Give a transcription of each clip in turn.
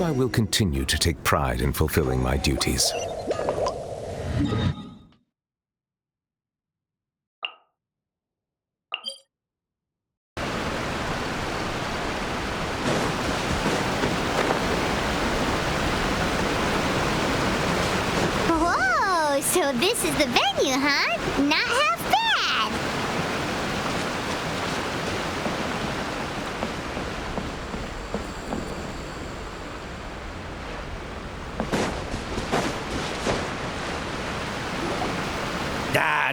I will continue to take pride in fulfilling my duties. Whoa, so this is the venue, huh? Not half bad.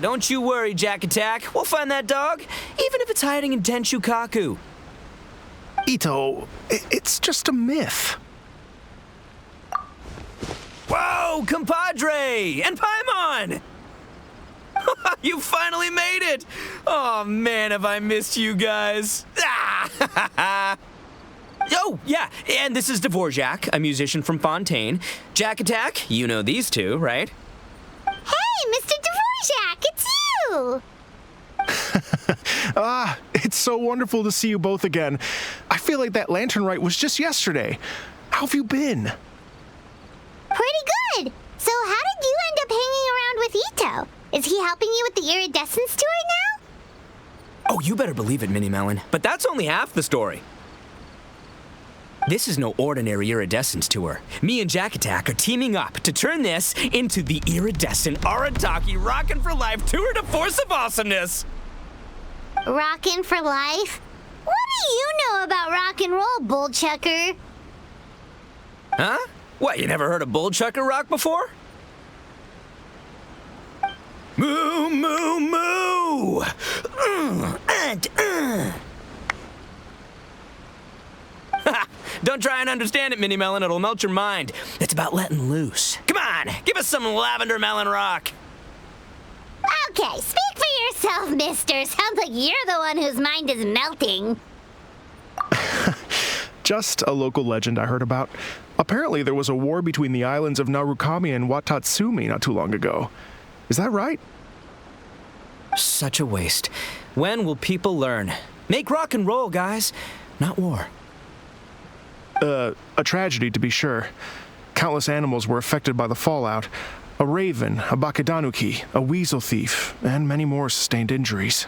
Don't you worry, Jack Attack. We'll find that dog, even if it's hiding in Tenshukaku. Ito, it's just a myth. Whoa, compadre! And Paimon! You finally made it! Oh, man, have I missed you guys. Oh, yeah, and this is Dvorak, a musician from Fontaine. Jack Attack, you know these two, right? Hey, Mr. Dvorak, it's you! It's so wonderful to see you both again. I feel like that lantern rite was just yesterday. How have you been? Pretty good. So how did you end up hanging around with Ito? Is he helping you with the Iridescence tour now? Oh, you better believe it, Minnie Melon. But that's only half the story. This is no ordinary Iridescence tour. Me and Jack Attack are teaming up to turn this into the Iridescent Arataki Rockin' for Life Tour de Force of Awesomeness. Rockin' for life? What do you know about rock and roll, bullchucker? Huh? What, you never heard a bullchucker rock before? Moo, moo, moo! Don't try and understand it, Minnie Melon. It'll melt your mind. It's about letting loose. Come on, give us some lavender melon rock. Okay, speak for yourself, mister. Sounds like you're the one whose mind is melting. Just a local legend I heard about. Apparently there was a war between the islands of Narukami and Watatsumi not too long ago. Is that right? Such a waste. When will people learn? Make rock and roll, guys, not war. A tragedy, to be sure. Countless animals were affected by the fallout. A raven, a bakedanuki, a weasel thief, and many more sustained injuries.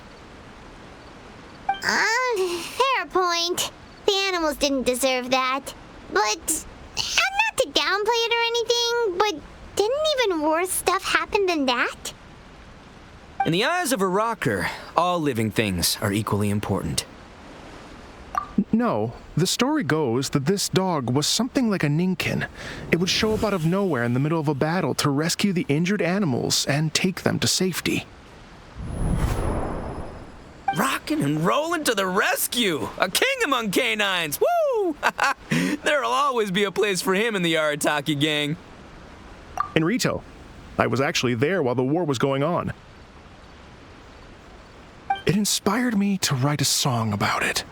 Fair point. The animals didn't deserve that. But, not to downplay it or anything, but didn't even worse stuff happen than that? In the eyes of a rocker, all living things are equally important. No, the story goes that this dog was something like a ninkin. It would show up out of nowhere in the middle of a battle to rescue the injured animals and take them to safety. Rockin' and rollin' to the rescue! A king among canines! Woo! There'll always be a place for him in the Arataki gang. In Rito, I was actually there while the war was going on. It inspired me to write a song about it.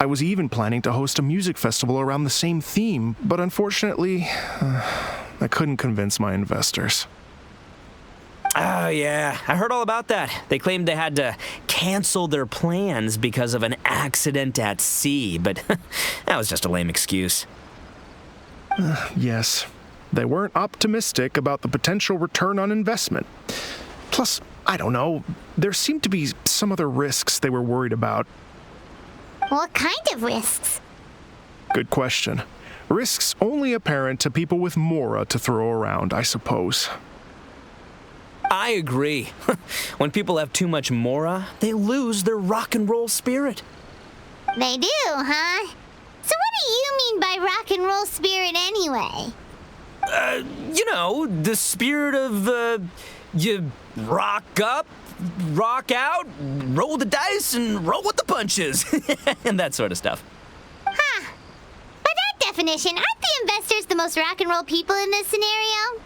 I was even planning to host a music festival around the same theme, but unfortunately, I couldn't convince my investors. Oh, yeah. I heard all about that. They claimed they had to cancel their plans because of an accident at sea, but that was just a lame excuse. Yes. They weren't optimistic about the potential return on investment. Plus, I don't know, there seemed to be some other risks they were worried about. What kind of risks? Good question. Risks only apparent to people with mora to throw around, I suppose. I agree. When people have too much mora, they lose their rock and roll spirit. They do, huh? So what do you mean by rock and roll spirit anyway? The spirit of, you rock up, rock out, roll the dice, and roll with the punches. And that sort of stuff. Huh. But that definition, aren't the investors the most rock and roll people in this scenario?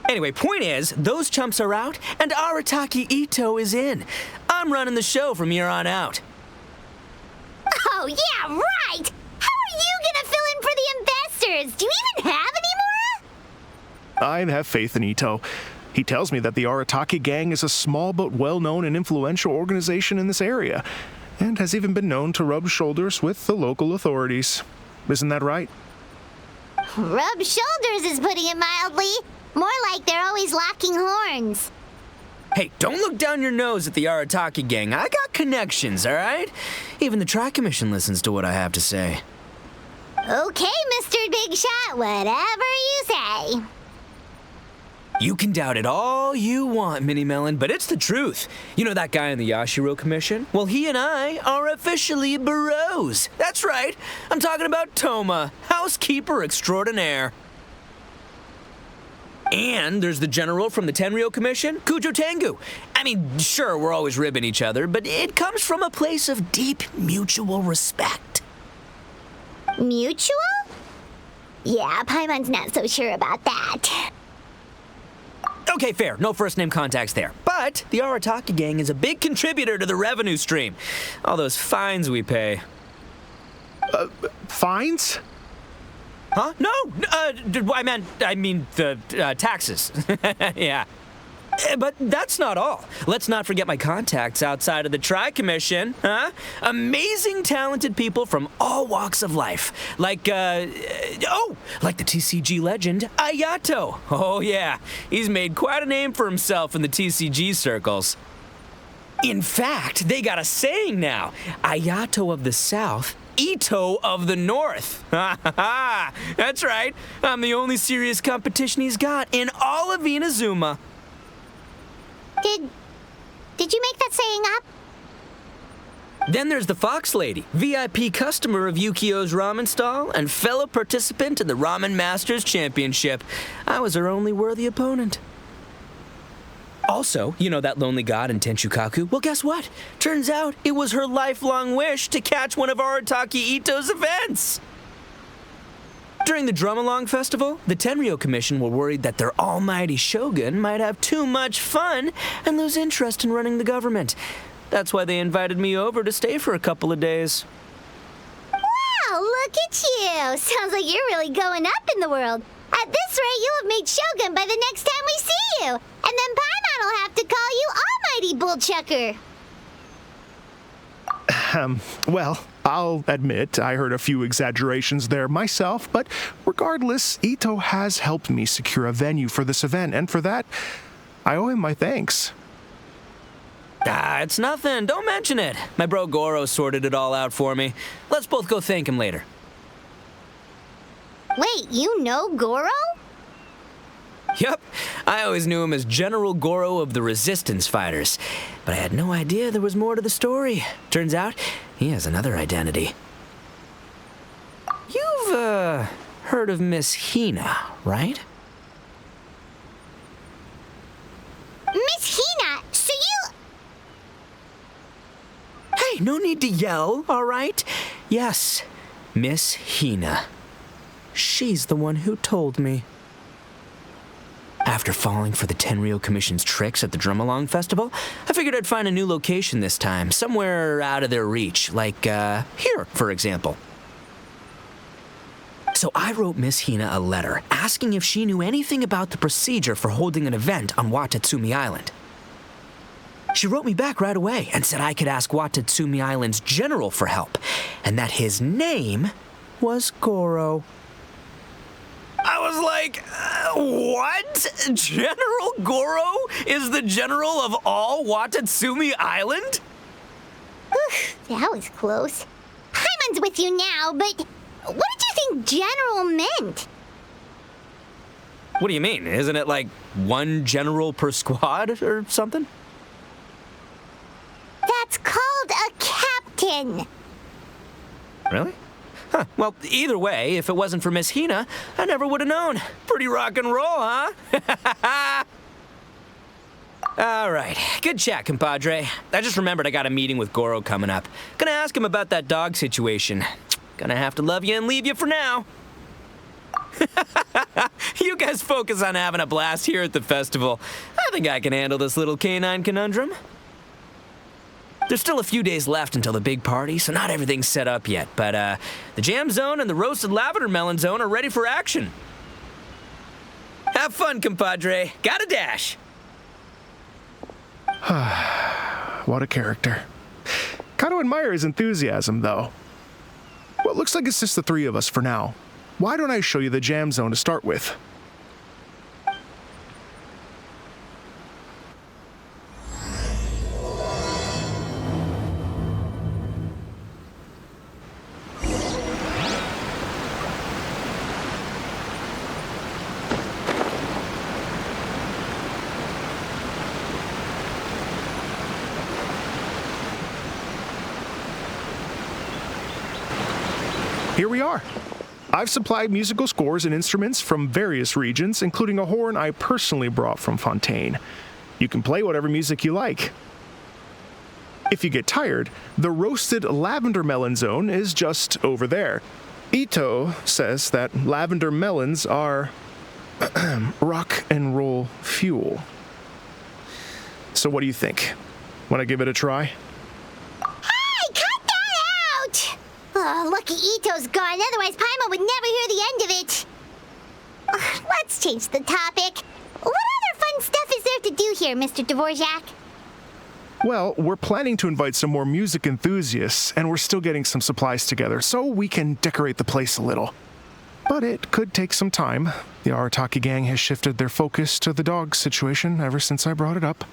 Anyway, point is, those chumps are out, and Arataki Ito is in. I'm running the show from here on out. Oh, yeah, right! How are you gonna fill in for the investors? Do you even have any more? I have faith in Ito. He tells me that the Arataki gang is a small but well-known and influential organization in this area, and has even been known to rub shoulders with the local authorities. Isn't that right? Rub shoulders is putting it mildly. More like they're always locking horns. Hey, don't look down your nose at the Arataki gang. I got connections, all right? Even the Tri Commission listens to what I have to say. Okay, Mr. Big Shot, whatever you say. You can doubt it all you want, Mini Melon, but it's the truth. You know that guy in the Yashiro Commission? Well, he and I are officially bros. That's right. I'm talking about Toma, housekeeper extraordinaire. And there's the general from the Tenryou Commission, Kujo Tengu. I mean, sure, we're always ribbing each other, but it comes from a place of deep mutual respect. Mutual? Yeah, Paimon's not so sure about that. Okay, fair. No first-name contacts there. But the Arataki gang is a big contributor to the revenue stream. All those fines we pay. Fines? Huh? No! I mean the taxes. Yeah. But that's not all. Let's not forget my contacts outside of the Tri-Commission, huh? Amazing, talented people from all walks of life. Like the TCG legend, Ayato. Oh, yeah. He's made quite a name for himself in the TCG circles. In fact, they got a saying now. Ayato of the South, Ito of the North. That's right. I'm the only serious competition he's got in all of Inazuma. Did you make that saying up? Then there's the Fox Lady, VIP customer of Yukio's ramen stall and fellow participant in the Ramen Masters Championship. I was her only worthy opponent. Also, you know that lonely god in Tenshukaku? Well, guess what? Turns out it was her lifelong wish to catch one of Arataki Ito's events. During the Drum-Along Festival, the Tenryou Commission were worried that their almighty shogun might have too much fun and lose interest in running the government. That's why they invited me over to stay for a couple of days. Wow, look at you! Sounds like you're really going up in the world. At this rate, you'll have made shogun by the next time we see you. And then Paimon will have to call you Almighty Bullchucker. Well, I'll admit I heard a few exaggerations there myself, but regardless, Ito has helped me secure a venue for this event, and for that, I owe him my thanks. It's nothing. Don't mention it. My bro Goro sorted it all out for me. Let's both go thank him later. Wait, you know Goro? Yep, I always knew him as General Goro of the Resistance Fighters, but I had no idea there was more to the story. Turns out, he has another identity. You've, heard of Miss Hina, right? Miss Hina, so you... Hey, no need to yell, all right? Yes, Miss Hina. She's the one who told me. After falling for the Tenryou Commission's tricks at the Drum-Along Festival, I figured I'd find a new location this time, somewhere out of their reach, like, here, for example. So I wrote Miss Hina a letter, asking if she knew anything about the procedure for holding an event on Watatsumi Island. She wrote me back right away and said I could ask Watatsumi Island's general for help, and that his name was Goro. I was like, what? General Goro is the general of all Watatsumi Island? Oof, that was close. Paimon's with you now, but what did you think general meant? What do you mean? Isn't it like one general per squad or something? That's called a captain. Really? Huh. Well, either way, if it wasn't for Miss Hina, I never would have known. Pretty rock and roll, huh? All right. Good chat, compadre. I just remembered I got a meeting with Goro coming up. Gonna ask him about that dog situation. Gonna have to love you and leave you for now. You guys focus on having a blast here at the festival. I think I can handle this little canine conundrum. There's still a few days left until the big party, so not everything's set up yet, but the jam zone and the roasted lavender melon zone are ready for action. Have fun, compadre. Gotta dash. What a character. Gotta admire his enthusiasm, though. Well, it looks like it's just the three of us for now. Why don't I show you the jam zone to start with? Here we are. I've supplied musical scores and instruments from various regions, including a horn I personally brought from Fontaine. You can play whatever music you like. If you get tired, the roasted lavender melon zone is just over there. Ito says that lavender melons are rock and roll fuel. So what do you think? Want to give it a try? Hey, cut that out! Oh, lucky Ito's gone, otherwise Paimon would never hear the end of it. Let's change the topic. What other fun stuff is there to do here, Mr. Dvorak? Well, we're planning to invite some more music enthusiasts, and we're still getting some supplies together, so we can decorate the place a little. But it could take some time. The Arataki gang has shifted their focus to the dog situation ever since I brought it up.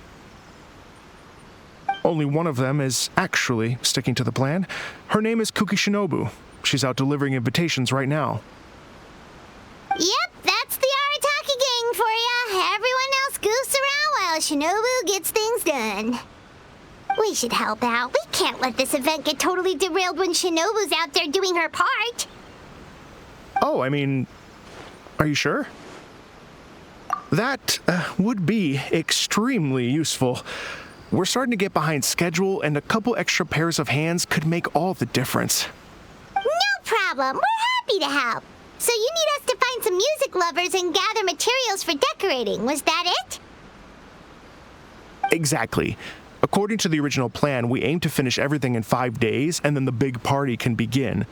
Only one of them is actually sticking to the plan. Her name is Kuki Shinobu. She's out delivering invitations right now. Yep, that's the Arataki gang for ya. Everyone else goofs around while Shinobu gets things done. We should help out. We can't let this event get totally derailed when Shinobu's out there doing her part. Oh, I mean, are you sure? That would be extremely useful. We're starting to get behind schedule, and a couple extra pairs of hands could make all the difference. No problem. We're happy to help. So you need us to find some music lovers and gather materials for decorating. Was that it? Exactly. According to the original plan, we aim to finish everything in 5 days, and then the big party can begin.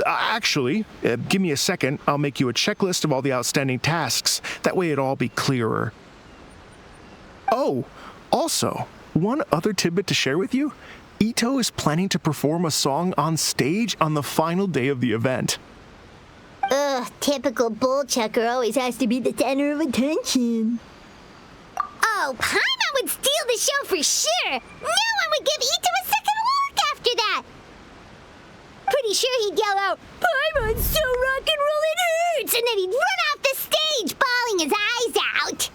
Actually, give me a second. I'll make you a checklist of all the outstanding tasks. That way it'll all be clearer. Oh, also, one other tidbit to share with you. Ito is planning to perform a song on stage on the final day of the event. Ugh, typical bullchucker always has to be the center of attention. Oh, Paimon would steal the show for sure. No one would give Ito a second look after that. Pretty sure he'd yell out, "Paimon's so rock and roll it hurts!" and then he'd run off the stage, bawling his eyes out.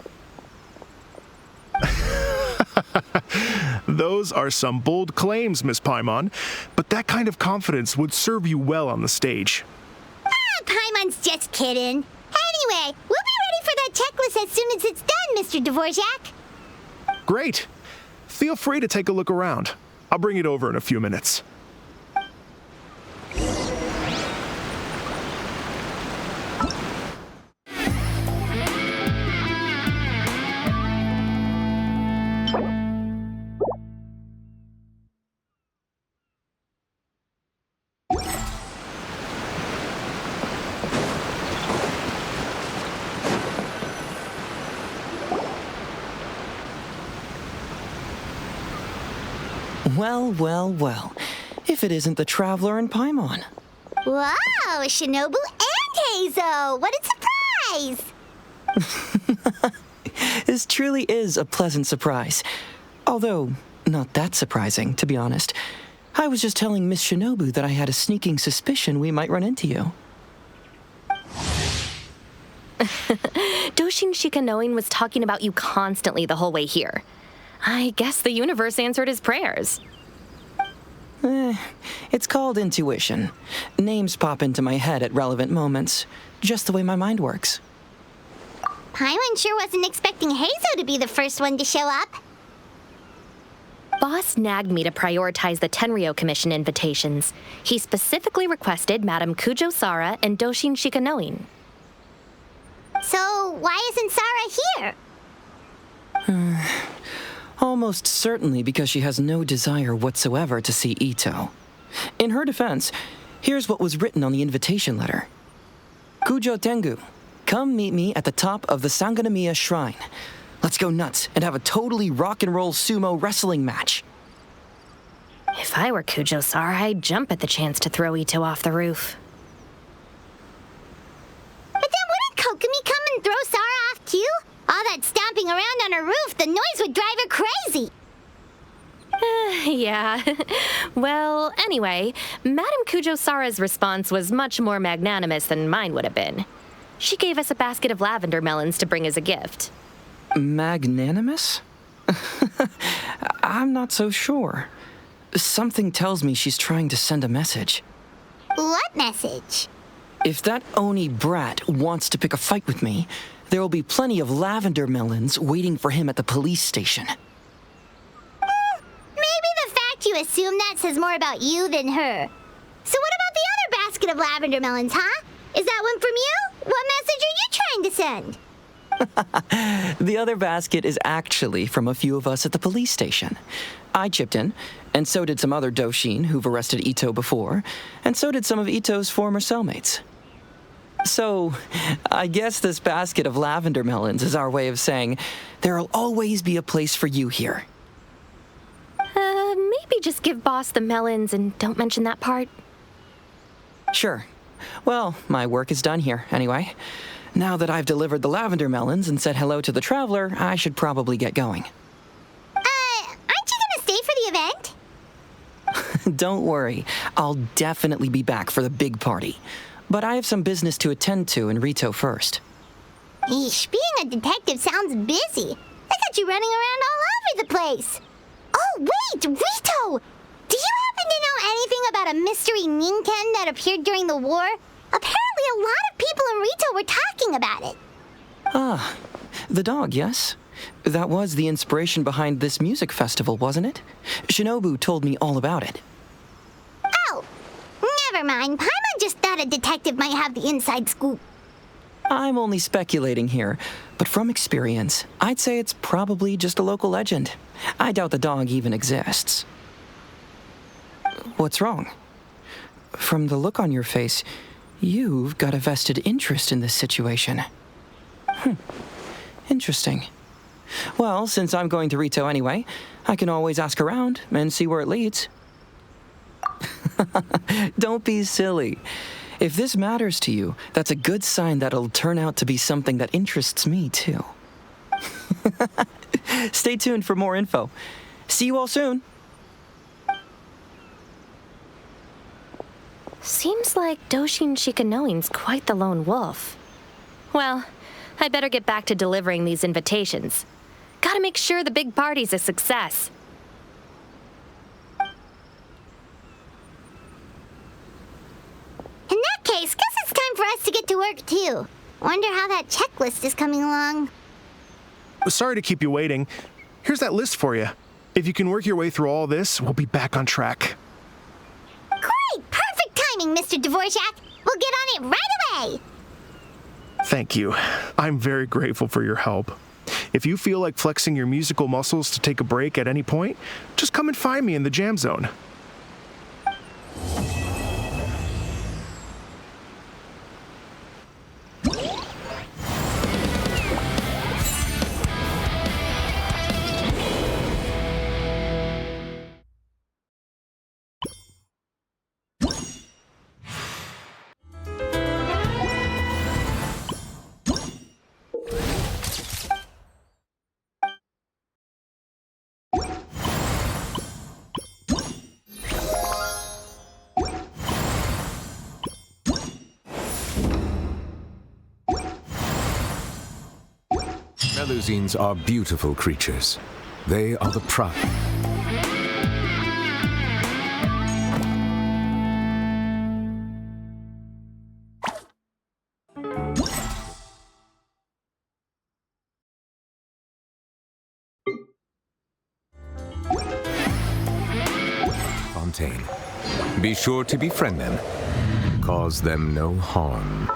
Those are some bold claims, Miss Paimon, but that kind of confidence would serve you well on the stage. Paimon's just kidding. Anyway, we'll be ready for that checklist as soon as it's done, Mr. Dvorak. Great. Feel free to take a look around. I'll bring it over in a few minutes. Well, well, well. If it isn't the Traveler and Paimon. Wow, Shinobu and Heizou! What a surprise! This truly is a pleasant surprise. Although, not that surprising, to be honest. I was just telling Miss Shinobu that I had a sneaking suspicion we might run into you. Doshin SHIKANOIN was talking about you constantly the whole way here. I guess the universe answered his prayers. It's called intuition. Names pop into my head at relevant moments, just the way my mind works. Paimon sure wasn't expecting Heizou to be the first one to show up. Boss nagged me to prioritize the Tenryou Commission invitations. He specifically requested Madame Kujo Sara and Doshin SHIKANOIN. So, why isn't Sara here? Almost certainly because she has no desire whatsoever to see Ito. In her defense, here's what was written on the invitation letter. Kujo Tengu, come meet me at the top of the Sanganamiya Shrine. Let's go nuts and have a totally rock and roll sumo wrestling match. If I were Kujo Sara, I'd jump at the chance to throw Ito off the roof. But then wouldn't Kokomi come and throw Sara off too? All that stomping around on her roof, the noise would drive her crazy. Yeah. Well, anyway, Madame Kujo Sara's response was much more magnanimous than mine would have been. She gave us a basket of lavender melons to bring as a gift. Magnanimous? I'm not so sure. Something tells me she's trying to send a message. What message? If that Oni brat wants to pick a fight with me, there will be plenty of lavender melons waiting for him at the police station. Maybe the fact you assume that says more about you than her. So what about the other basket of lavender melons, huh? Is that one from you? What message are you trying to send? The other basket is actually from a few of us at the police station. I chipped in, and so did some other Doshin who've arrested Ito before, and so did some of Ito's former cellmates. So, I guess this basket of lavender melons is our way of saying, there'll always be a place for you here. Maybe just give Boss the melons and don't mention that part. Sure. Well, my work is done here, anyway. Now that I've delivered the lavender melons and said hello to the traveler, I should probably get going. Aren't you gonna stay for the event? Don't worry, I'll definitely be back for the big party. But I have some business to attend to in Rito first. Eesh, being a detective sounds busy. I got you running around all over the place. Oh, wait, Rito! Do you happen to know anything about a mystery Ninken that appeared during the war? Apparently a lot of people in Rito were talking about it. Ah, the dog, yes? That was the inspiration behind this music festival, wasn't it? Shinobu told me all about it. Oh, never mind. Paimon just thought a detective might have the inside scoop. I'm only speculating here, but from experience, I'd say it's probably just a local legend. I doubt the dog even exists. What's wrong? From the look on your face, you've got a vested interest in this situation. Interesting. Well, since I'm going to Rito anyway, I can always ask around and see where it leads. Don't be silly. If this matters to you, that's a good sign that it'll turn out to be something that interests me, too. Stay tuned for more info. See you all soon. Seems like Doshin SHIKANOIN's quite the lone wolf. Well, I'd better get back to delivering these invitations. Gotta make sure the big party's a success. In that case, guess it's time for us to get to work, too. Wonder how that checklist is coming along. Sorry to keep you waiting. Here's that list for you. If you can work your way through all this, we'll be back on track. Great! Perfect timing, Mr. Dvorak. We'll get on it right away! Thank you. I'm very grateful for your help. If you feel like flexing your musical muscles to take a break at any point, just come and find me in the jam zone. Melusines are beautiful creatures. They are the pride. contain. Be sure to befriend them. Cause them no harm.